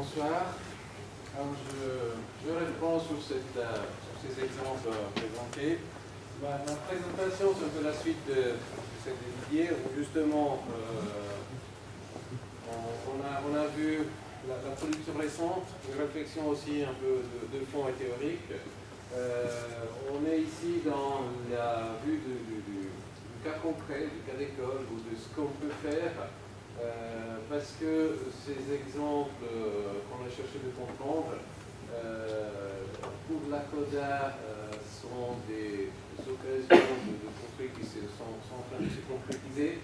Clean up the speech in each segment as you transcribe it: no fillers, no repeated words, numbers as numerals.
Bonsoir. Alors je reprends sur ces exemples présentés. Ma présentation, c'est un peu la suite de cette idée où justement on a vu la production récente, une réflexion aussi un peu de fond et théorique. On est ici dans la vue du cas concret, du cas d'école ou de ce qu'on peut faire. Parce que ces exemples qu'on a cherché de comprendre, pour la CODA, sont des occasions de construire qui sont en train de se concrétiser.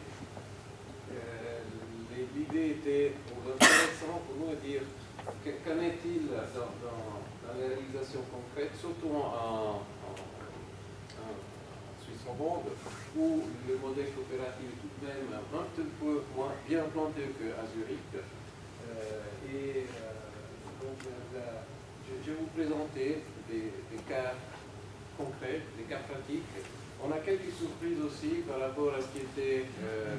L'idée était intéressante pour nous de dire qu'en est-il dans la réalisation concrète, surtout en Suisse romande, où le modèle coopératif est tout de même un petit peu moins bien planté qu'à Zurich. Donc, je vais vous présenter des cas concrets, des cas pratiques. On a quelques surprises aussi par rapport à ce qui était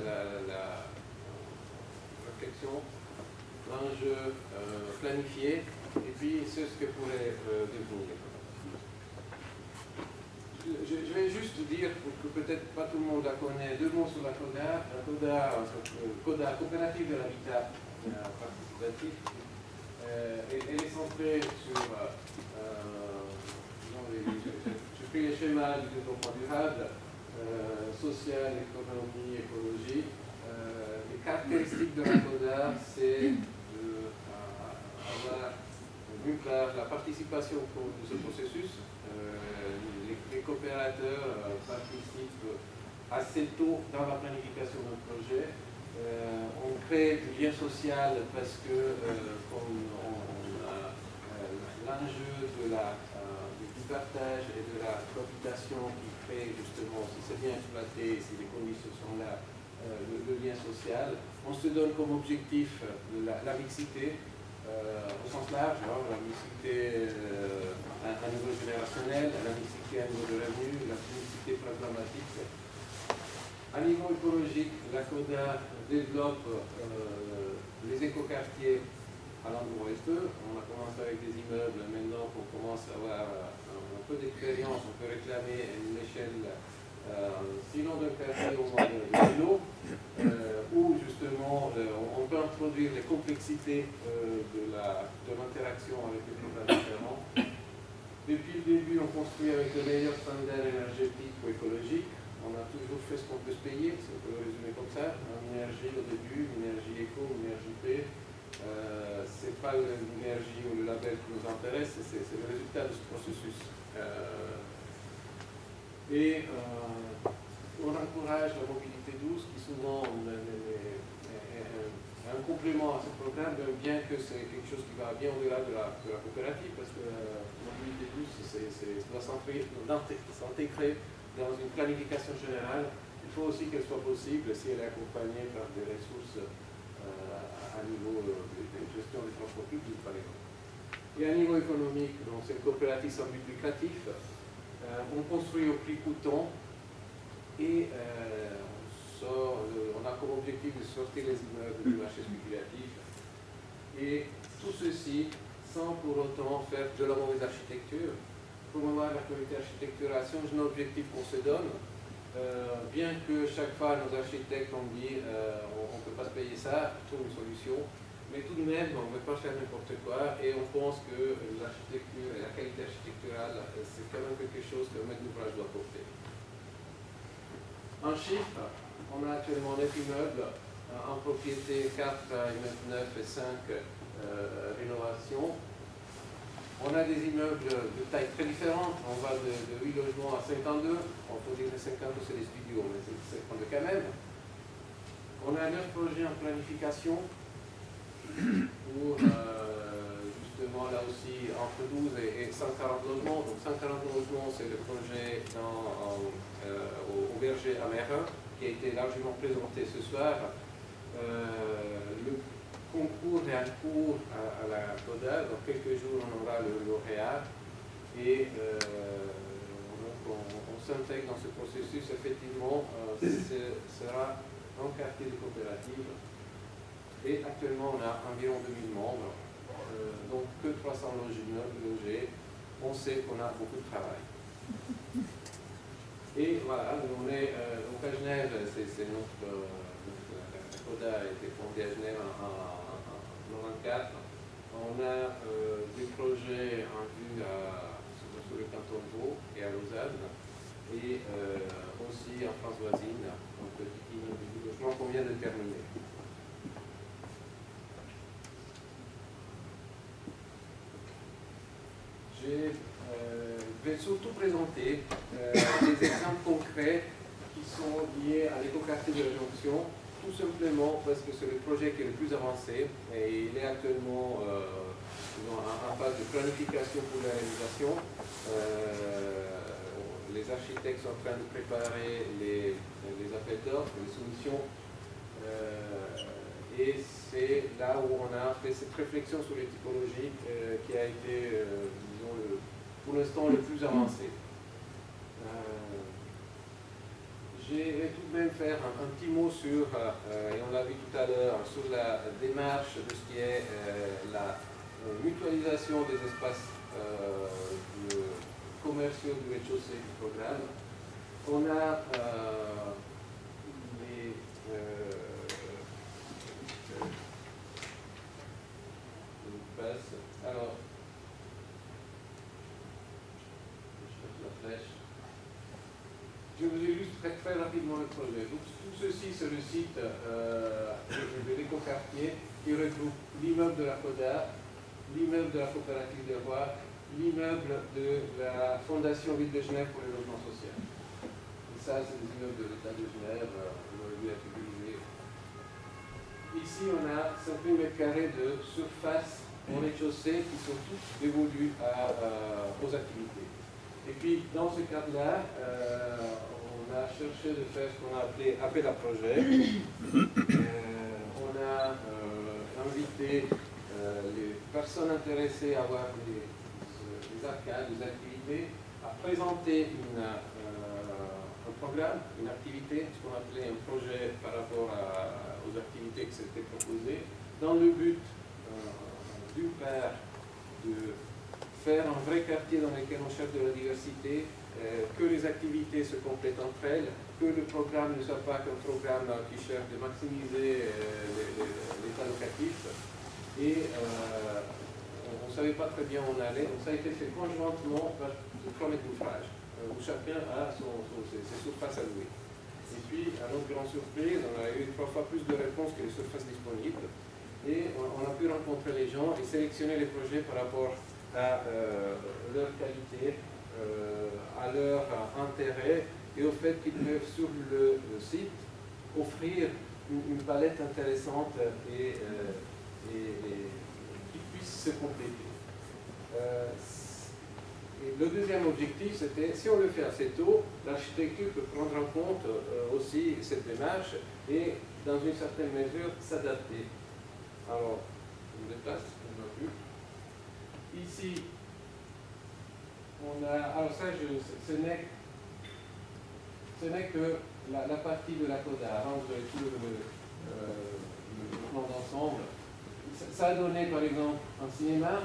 la réflexion, l'enjeu planifié, et puis c'est ce que pourrait devenir. Je vais juste dire, pour que peut-être pas tout le monde la connaît, deux mots sur la CODA. La CODA, coopérative de l'habitat participatif, elle est centrée sur, j'ai pris les schémas du développement durable, social, économie, écologie. Les caractéristiques de la CODA, c'est d'avoir d'une part la participation au cours de ce processus. Les coopérateurs participent assez tôt dans la planification d'un projet. On crée du lien social parce que, comme on a l'enjeu du partage et de la cohabitation qui crée justement, si c'est bien exploité, si les conditions sont là, le lien social, on se donne comme objectif la mixité. Au sens large, hein, la mixité à niveau générationnel, la mixité à niveau de revenus, la mixité programmatique. À niveau écologique, la CODA développe les écoquartiers à l'endroit où elle peut. On a commencé avec des immeubles, maintenant qu'on commence à avoir un peu d'expérience, on peut réclamer une échelle, sinon d'un quartier au moins de vélo, où justement on peut introduire les complexités de l'interaction avec les programmes différents. Depuis le début, on construit avec de meilleurs standards énergétiques ou écologiques. On a toujours fait ce qu'on peut se payer, si on peut le résumer comme ça. Une énergie au début, une énergie éco, une énergie P. Ce n'est pas l'énergie ou le label qui nous intéresse, c'est le résultat de ce processus. On encourage la mobilité douce, qui souvent est un complément à ce programme, bien que c'est quelque chose qui va bien au-delà de la coopérative, parce que la mobilité douce, doit s'intégrer dans une planification générale. Il faut aussi qu'elle soit possible si elle est accompagnée par des ressources à niveau de gestion des transports publics, par exemple. Et à niveau économique, c'est une coopérative sans but lucratif. On construit au prix coûtant et on a comme objectif de sortir les immeubles du marché spéculatif. Et tout ceci sans pour autant faire de la mauvaise architecture. Promouvoir la qualité architecturale, c'est un objectif qu'on se donne. Bien que chaque fois nos architectes ont dit on ne peut pas se payer ça, trouve une solution. Mais tout de même, on ne veut pas faire n'importe quoi et on pense que l'architecture et la qualité architecturale, c'est quand même quelque chose que le maître d'ouvrage doit porter. En chiffres, on a actuellement 9 immeubles en propriété, 4 immeubles 9 et 5 rénovations. On a des immeubles de taille très différente. On va de 8 logements à 52. On peut dire que 52 c'est des studios, mais c'est 52 quand même. On a 9 projets en planification où justement là aussi entre 12 et 140 logements. Donc 140 logements, c'est le projet au Berger à Meyrin, qui a été largement présenté ce soir. Le concours est en cours à la CODA. Dans quelques jours, on aura le lauréat. Et on s'intègre dans ce processus. Effectivement, ce sera un quartier de coopérative. Et actuellement, on a environ 2000 membres. donc que 300 logés, on sait qu'on a beaucoup de travail. Et voilà, on est donc à Genève, c'est notre CODA a été fondée à Genève en 1994. On a des projets en vue sur le canton de Vaud et à Lausanne, et aussi en France voisine, donc petit immeuble de logement qu'on vient de terminer. Je vais surtout présenter des exemples concrets qui sont liés à l'écoquartier de la Jonction, tout simplement parce que c'est le projet qui est le plus avancé et il est actuellement en phase de planification pour la réalisation. Les architectes sont en train de préparer les appels d'offres, les soumissions, et c'est là où on a fait cette réflexion sur les typologies qui a été, disons, pour l'instant le plus avancé. Je vais tout de même faire un petit mot sur, et on l'a vu tout à l'heure, sur la démarche de ce qui est la mutualisation des espaces commerciaux du rez-de-chaussée du programme. On a les alors, je la flèche. Je vous illustre très rapidement le projet. Donc, tout ceci, c'est le site de l'écoquartier qui regroupe l'immeuble de la CODA, l'immeuble de la coopérative des Rois, l'immeuble de la Fondation Ville de Genève pour le logement social. Et ça, c'est des immeubles de l'État de Genève, on aurait dû être utilisés. Ici, on a 5000 m² de surface au rez-de-chaussée qui sont toutes dévolues aux activités. Et puis, dans ce cadre-là, on a cherché de faire ce qu'on a appelé appel à projet. On a invité les personnes intéressées à avoir des arcades, des activités, à présenter un programme, une activité, ce qu'on appelait un projet par rapport aux activités qui s'étaient proposées, dans le but, d'une part, de faire un vrai quartier dans lequel on cherche de la diversité, que les activités se complètent entre elles, que le programme ne soit pas qu'un programme qui cherche de maximiser l'état locatif. Et on ne savait pas très bien où on allait, donc ça a été fait conjointement par 3 mètres d'ouvrage, où chacun a ses surfaces à louer. Et puis, à notre grande surprise, on a eu 3 fois plus de réponses que les surfaces disponibles, et on a pu rencontrer les gens et sélectionner les projets par rapport à leur qualité, à leur intérêt et au fait qu'ils peuvent sur le site offrir une palette intéressante et qui puisse se compléter. Et le deuxième objectif, c'était, si on le fait assez tôt, l'architecture peut prendre en compte aussi cette démarche et, dans une certaine mesure, s'adapter. Alors, je me déplace, on ne voit plus. Ici, on a, alors ça, ce n'est que la partie de la CODA. Avant, vous avez tout le plan d'ensemble. Ça a donné, par exemple, un cinéma,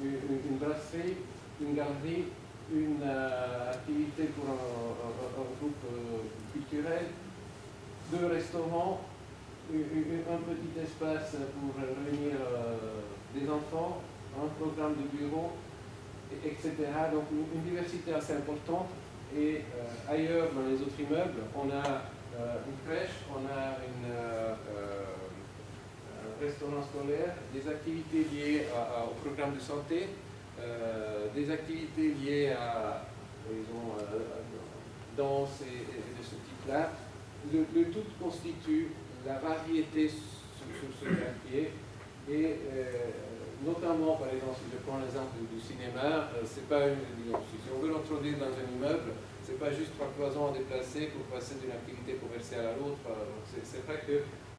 une brasserie, une galerie, une activité pour un groupe culturel, 2 restaurants, un petit espace pour réunir des enfants, un programme de bureau, etc. Donc une diversité assez importante. Et ailleurs, dans les autres immeubles, on a une crèche, on a un restaurant scolaire, des activités liées au programme de santé, des activités liées à, disons, danse et de ce type-là. Le tout constitue la variété sur ce quartier et notamment, par exemple, si je prends l'exemple du cinéma, c'est pas si on veut l'introduire dans un immeuble, c'est pas juste 3 cloisons à déplacer pour passer d'une activité commerciale à l'autre. C'est vrai que